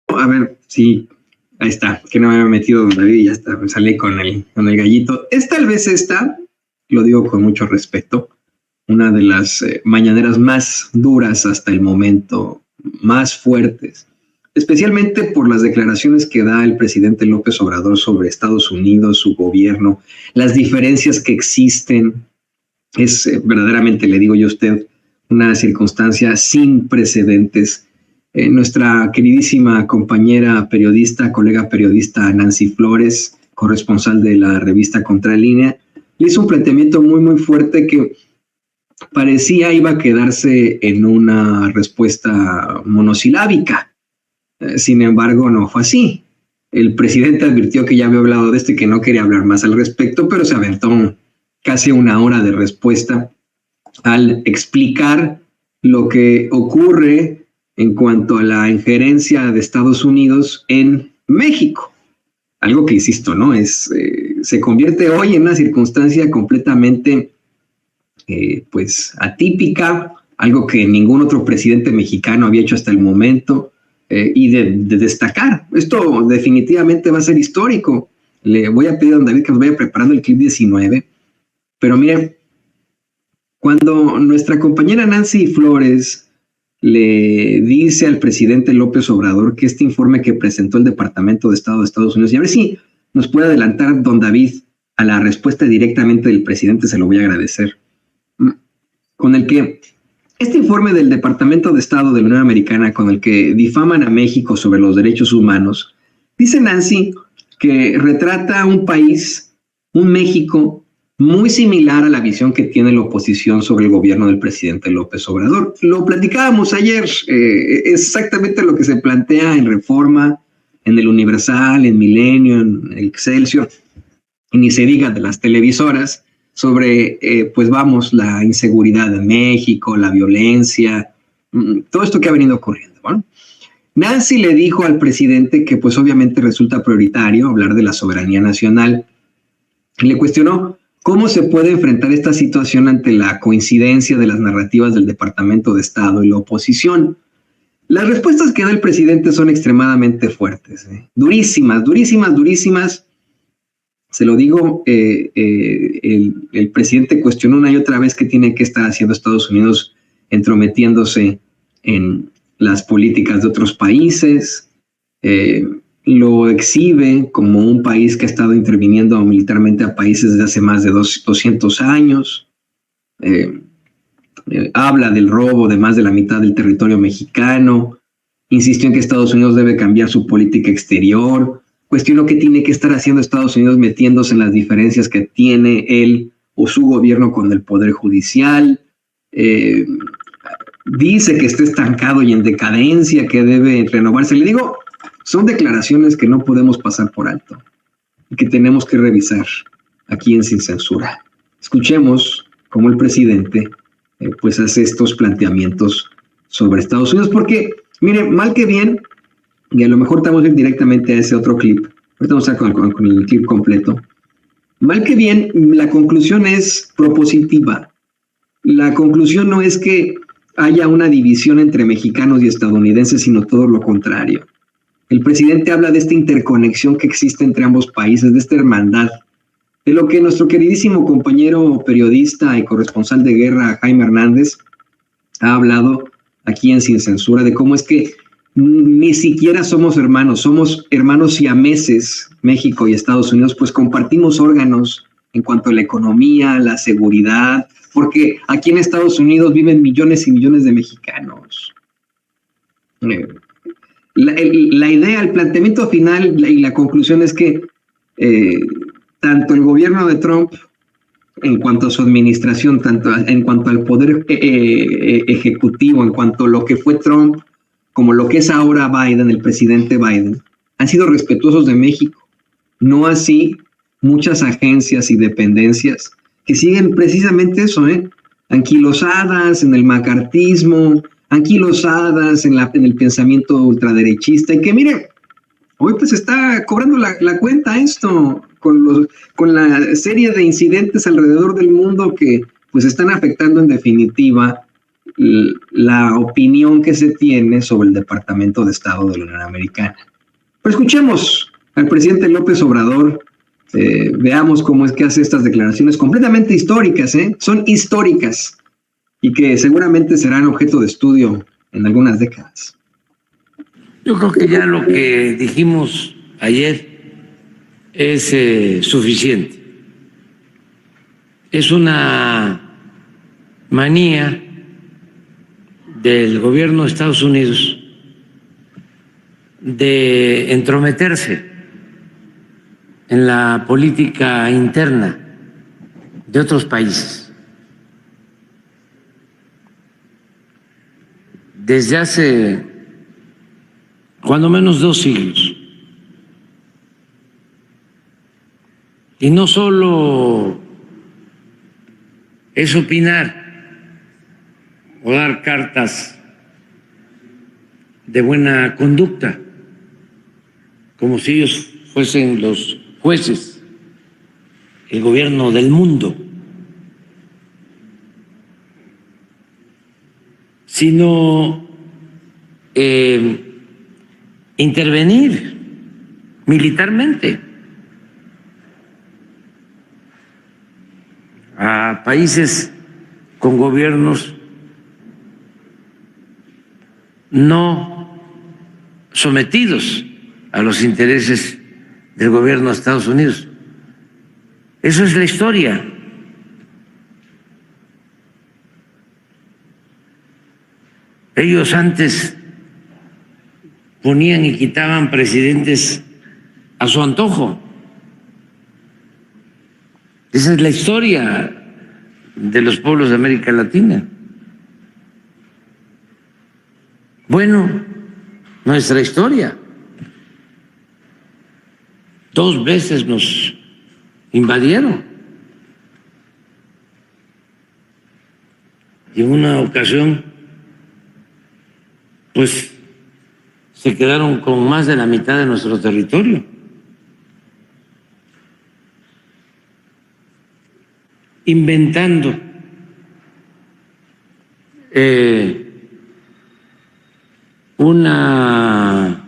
A ver, sí, ahí está, que no me había metido don David y ya está, me salí con el gallito. Es tal vez esta, lo digo con mucho respeto, una de las mañaneras más duras hasta el momento, más fuertes, especialmente por las declaraciones que da el presidente López Obrador sobre Estados Unidos, su gobierno, las diferencias que existen. Es verdaderamente, le digo yo a usted, una circunstancia sin precedentes. Nuestra queridísima compañera periodista, colega periodista Nancy Flores, corresponsal de la revista Contralínea, le hizo un planteamiento muy, muy fuerte que parecía iba a quedarse en una respuesta monosilábica. Sin embargo, no fue así. El presidente advirtió que ya había hablado de esto y que no quería hablar más al respecto, pero se aventó casi una hora de respuesta al explicar lo que ocurre en cuanto a la injerencia de Estados Unidos en México. Algo que, insisto, ¿no? Se convierte hoy en una circunstancia completamente pues atípica, algo que ningún otro presidente mexicano había hecho hasta el momento, y de destacar. Esto definitivamente va a ser histórico. Le voy a pedir a don David que nos vaya preparando el clip 19, pero miren, cuando nuestra compañera Nancy Flores le dice al presidente López Obrador que este informe que presentó el Departamento de Estado de Estados Unidos, y a ver si nos puede adelantar don David a la respuesta directamente del presidente, se lo voy a agradecer, con el que este informe del Departamento de Estado de la Unión Americana, con el que difaman a México sobre los derechos humanos, dice Nancy que retrata un país, un México, muy similar a la visión que tiene la oposición sobre el gobierno del presidente López Obrador. Lo platicábamos ayer, es exactamente lo que se plantea en Reforma, en el Universal, en Milenio, en el Excelsior, y ni se diga de las televisoras, sobre, pues vamos, la inseguridad de México, la violencia, todo esto que ha venido ocurriendo, ¿no? Nancy le dijo al presidente que pues obviamente resulta prioritario hablar de la soberanía nacional. Le cuestionó cómo se puede enfrentar esta situación ante la coincidencia de las narrativas del Departamento de Estado y la oposición. Las respuestas que da el presidente son extremadamente fuertes, durísimas, durísimas, durísimas. Se lo digo, el presidente cuestionó una y otra vez qué tiene que estar haciendo Estados Unidos entrometiéndose en las políticas de otros países, lo exhibe como un país que ha estado interviniendo militarmente a países desde hace más de 200 años, habla del robo de más de la mitad del territorio mexicano, insistió en que Estados Unidos debe cambiar su política exterior, cuestionó qué tiene que estar haciendo Estados Unidos metiéndose en las diferencias que tiene él o su gobierno con el Poder Judicial, dice que está estancado y en decadencia, que debe renovarse. Le digo, son declaraciones que no podemos pasar por alto y que tenemos que revisar aquí en Sin Censura. Escuchemos cómo el presidente pues hace estos planteamientos sobre Estados Unidos, porque, mire, mal que bien, y a lo mejor estamos a ir directamente a ese otro clip, ahorita vamos a estar con el clip completo, mal que bien, la conclusión es propositiva. La conclusión no es que haya una división entre mexicanos y estadounidenses, sino todo lo contrario. El presidente habla de esta interconexión que existe entre ambos países, de esta hermandad, de lo que nuestro queridísimo compañero periodista y corresponsal de guerra, Jaime Hernández, ha hablado aquí en Sin Censura, de cómo es que ni siquiera somos hermanos siameses, México y Estados Unidos, pues compartimos órganos en cuanto a la economía, la seguridad, porque aquí en Estados Unidos viven millones y millones de mexicanos. La idea, el planteamiento final y la conclusión es que tanto el gobierno de Trump, en cuanto a su administración, tanto en cuanto al poder ejecutivo, en cuanto a lo que fue Trump, como lo que es ahora Biden, el presidente Biden, han sido respetuosos de México. No así muchas agencias y dependencias que siguen precisamente eso, anquilosadas en el macartismo, anquilosadas en el pensamiento ultraderechista, y que mire, hoy pues está cobrando la cuenta esto, con la serie de incidentes alrededor del mundo que pues están afectando en definitiva la opinión que se tiene sobre el Departamento de Estado de la Unión Americana. Pero escuchemos al presidente López Obrador, veamos cómo es que hace estas declaraciones completamente históricas, son históricas y que seguramente serán objeto de estudio en algunas décadas. Yo creo que ya lo que dijimos ayer es suficiente. Es una manía del gobierno de Estados Unidos de entrometerse en la política interna de otros países. Desde hace cuando menos 2 siglos. Y no solo es opinar o dar cartas de buena conducta, como si ellos fuesen los jueces, el gobierno del mundo, sino intervenir militarmente a países con gobiernos no sometidos a los intereses del gobierno de Estados Unidos. Eso es la historia. Ellos antes ponían y quitaban presidentes a su antojo. Esa es la historia de los pueblos de América Latina. Bueno, nuestra historia. 2 veces nos invadieron. Y en una ocasión, pues, se quedaron con más de la mitad de nuestro territorio. Inventando una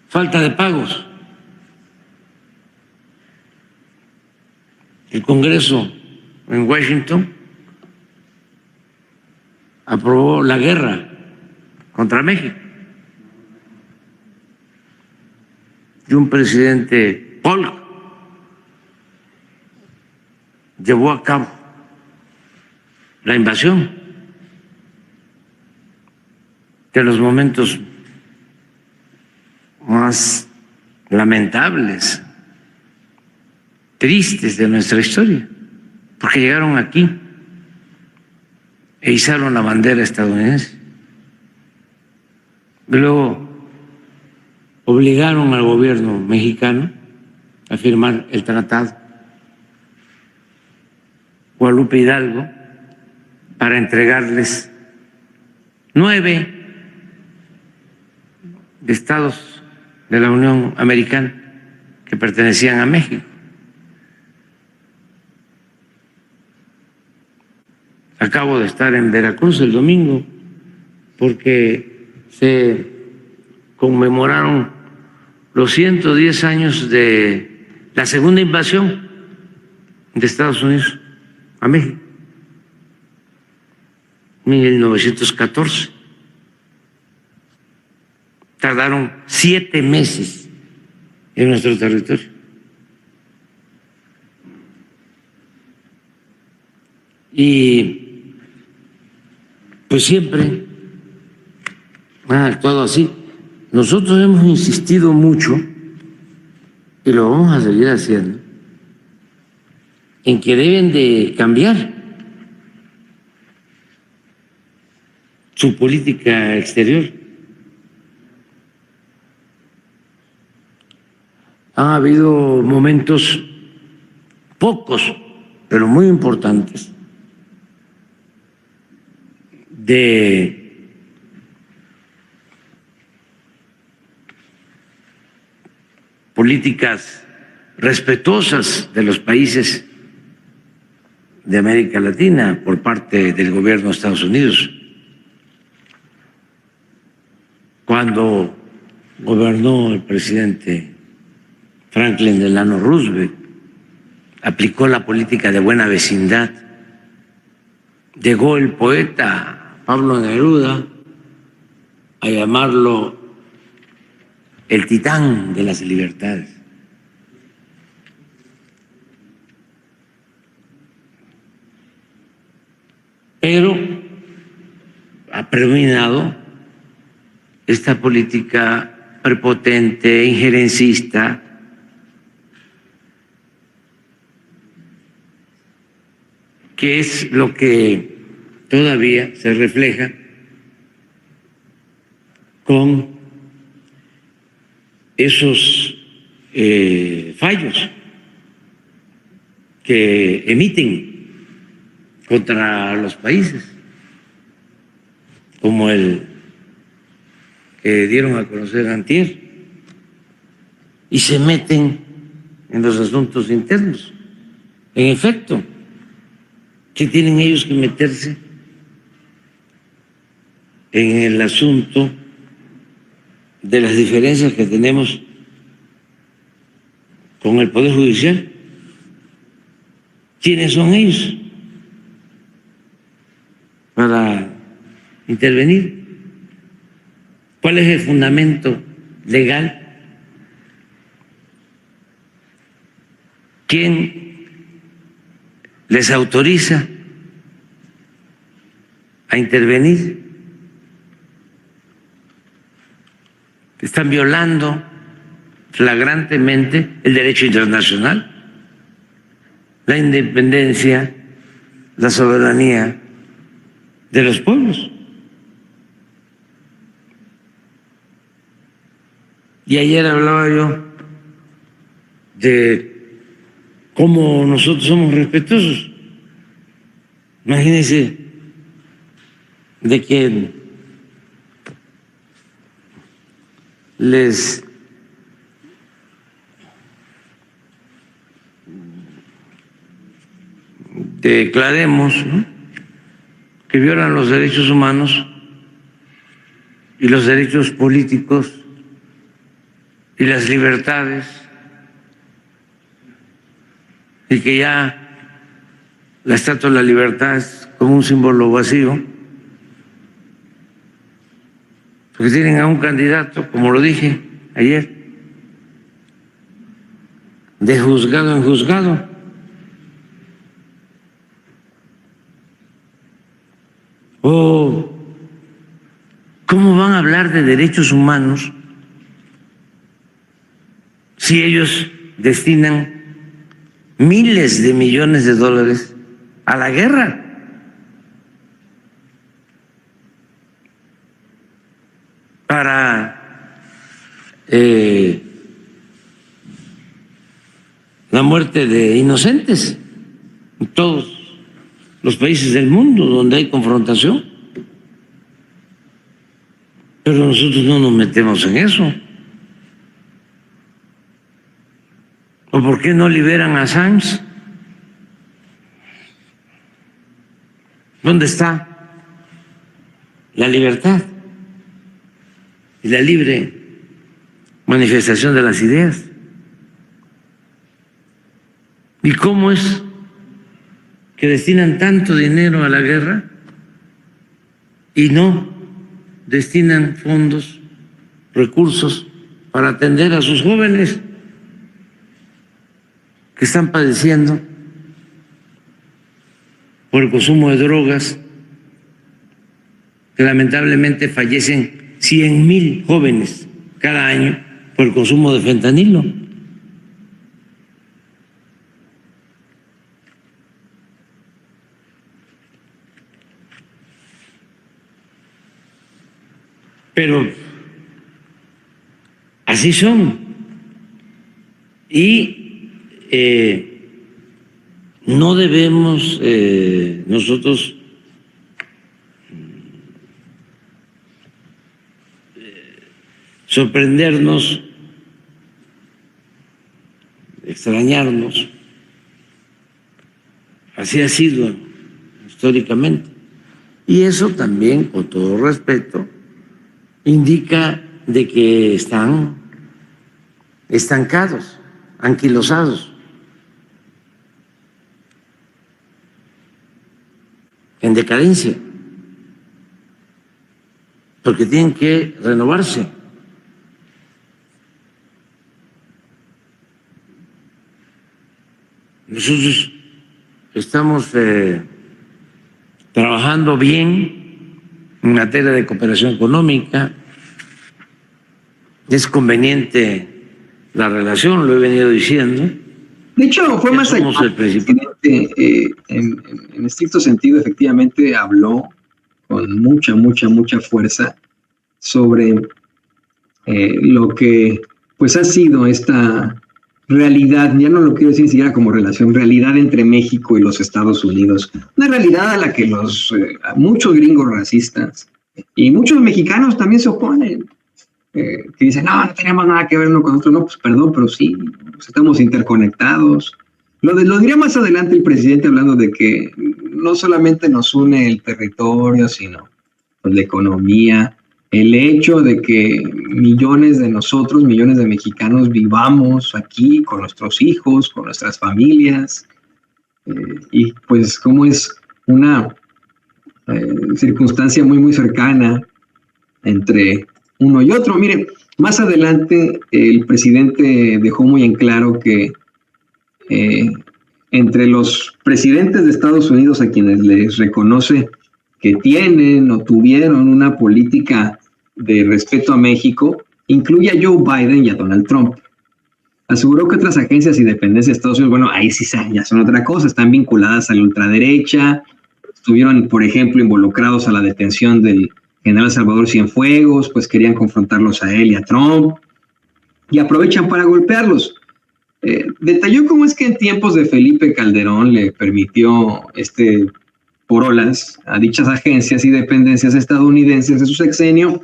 falta de pagos. El Congreso en Washington aprobó la guerra contra México. Y un presidente Polk llevó a cabo la invasión, de los momentos más lamentables, tristes de nuestra historia, porque llegaron aquí e izaron la bandera estadounidense. Y luego obligaron al gobierno mexicano a firmar el tratado Guadalupe Hidalgo para entregarles 9 estados de la Unión Americana que pertenecían a México. Acabo de estar en Veracruz el domingo porque se conmemoraron los 110 años de la segunda invasión de Estados Unidos a México, 1914. Tardaron 7 meses en nuestro territorio. Y pues siempre han actuado así. Nosotros hemos insistido mucho, y lo vamos a seguir haciendo, en que deben de cambiar su política exterior. Ha habido momentos, pocos, pero muy importantes, de políticas respetuosas de los países de América Latina por parte del gobierno de Estados Unidos. Cuando gobernó el presidente Franklin Delano Roosevelt, aplicó la política de buena vecindad. Llegó el poeta Pablo Neruda a llamarlo el titán de las libertades. Pero ha predominado esta política prepotente, injerencista, que es lo que todavía se refleja con esos fallos que emiten contra los países, como el que dieron a conocer antier, y se meten en los asuntos internos. En efecto, ¿qué tienen ellos que meterse en el asunto de las diferencias que tenemos con el Poder Judicial? ¿Quiénes son ellos para intervenir? ¿Cuál es el fundamento legal? ¿Quién les autoriza a intervenir? Están violando flagrantemente el derecho internacional, la independencia, la soberanía de los pueblos. Y ayer hablaba yo de cómo nosotros somos respetuosos. Imagínense de que les declaremos, ¿no?, que violan los derechos humanos y los derechos políticos y las libertades, y que ya la Estatua de la Libertad es como un símbolo vacío, porque tienen a un candidato, como lo dije ayer, de juzgado en juzgado. ¿O cómo van a hablar de derechos humanos si ellos destinan miles de millones de dólares a la guerra? Para la muerte de inocentes en todos los países del mundo donde hay confrontación. Pero nosotros no nos metemos en eso. ¿O por qué no liberan a Assange? ¿Dónde está la libertad y la libre manifestación de las ideas? ¿Y cómo es que destinan tanto dinero a la guerra y no destinan fondos, recursos para atender a sus jóvenes que están padeciendo por el consumo de drogas, que lamentablemente fallecen 100,000 jóvenes cada año por el consumo de fentanilo? Pero así son. Y no debemos nosotros sorprendernos, extrañarnos Así ha sido históricamente. Y eso también, con todo respeto, indica de que están estancados, anquilosados, en decadencia, porque tienen que renovarse. Nosotros estamos trabajando bien en materia de cooperación económica. Es conveniente la relación, lo he venido diciendo. De hecho, fue más allá. El presidente, en estricto sentido, efectivamente habló con mucha fuerza sobre lo que pues ha sido esta realidad, ya no lo quiero decir ni siquiera como relación, realidad entre México y los Estados Unidos. Una realidad a la que muchos gringos racistas y muchos mexicanos también se oponen. Que dicen, no tenemos nada que ver uno con otro. No, pues perdón, pero sí, pues estamos interconectados. Lo dirá más adelante el presidente, hablando de que no solamente nos une el territorio, sino pues, la economía, el hecho de que millones de nosotros, millones de mexicanos vivamos aquí con nuestros hijos, con nuestras familias, y pues cómo es una circunstancia muy cercana entre uno y otro. Miren, más adelante el presidente dejó muy en claro que entre los presidentes de Estados Unidos, a quienes les reconoce que tienen o tuvieron una política de respeto a México, incluye a Joe Biden y a Donald Trump. Aseguró que otras agencias y dependencias de Estados Unidos, bueno, ahí sí ya son otra cosa, están vinculadas a la ultraderecha, estuvieron, por ejemplo, involucrados a la detención del general Salvador Cienfuegos, pues querían confrontarlos a él y a Trump, y aprovechan para golpearlos. Detalló cómo es que en tiempos de Felipe Calderón le permitió por olas a dichas agencias y dependencias estadounidenses de su sexenio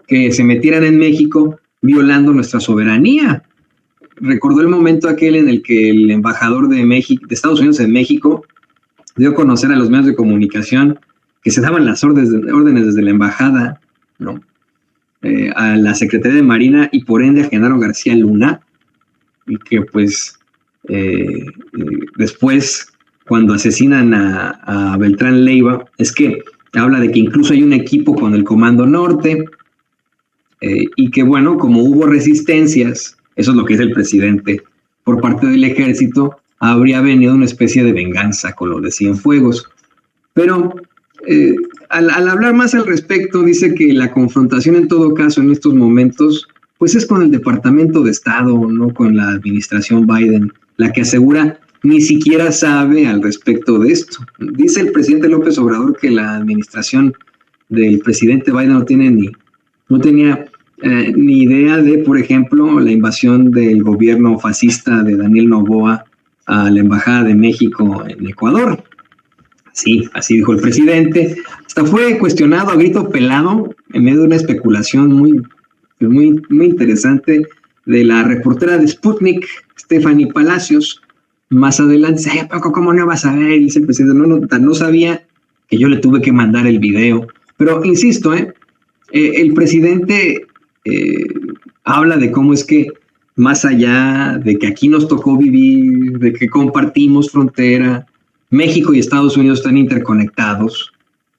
que se metieran en México violando nuestra soberanía. Recordó el momento aquel en el que el embajador de Estados Unidos en México dio a conocer a los medios de comunicación que se daban las órdenes desde la embajada, ¿no? A la Secretaría de Marina y por ende a Genaro García Luna, y que pues después cuando asesinan a Beltrán Leiva, es que habla de que incluso hay un equipo con el Comando Norte, y que bueno, como hubo resistencias, eso es lo que dice el presidente, por parte del ejército, habría venido una especie de venganza con lo de Cienfuegos. Pero al hablar más al respecto, dice que la confrontación en todo caso en estos momentos, pues es con el Departamento de Estado, no con la administración Biden, la que asegura ni siquiera sabe al respecto de esto. Dice el presidente López Obrador que la administración del presidente Biden no tenía ni idea de, por ejemplo, la invasión del gobierno fascista de Daniel Noboa a la Embajada de México en Ecuador. Sí, así dijo el presidente. Hasta fue cuestionado a grito pelado en medio de una especulación muy interesante de la reportera de Sputnik, Stephanie Palacios. Más adelante dice, Paco, ¿cómo no vas a ver? Y dice el presidente, no sabía que yo le tuve que mandar el video. Pero insisto, el presidente habla de cómo es que más allá de que aquí nos tocó vivir, de que compartimos frontera, México y Estados Unidos están interconectados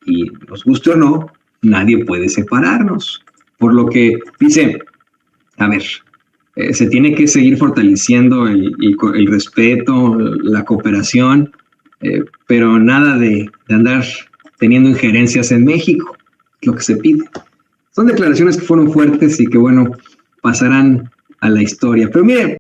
y nos guste o no, nadie puede separarnos. Por lo que dice, a ver, se tiene que seguir fortaleciendo el respeto, la cooperación, pero nada de andar teniendo injerencias en México, lo que se pide. Son declaraciones que fueron fuertes y que, bueno, pasarán a la historia. Pero mire,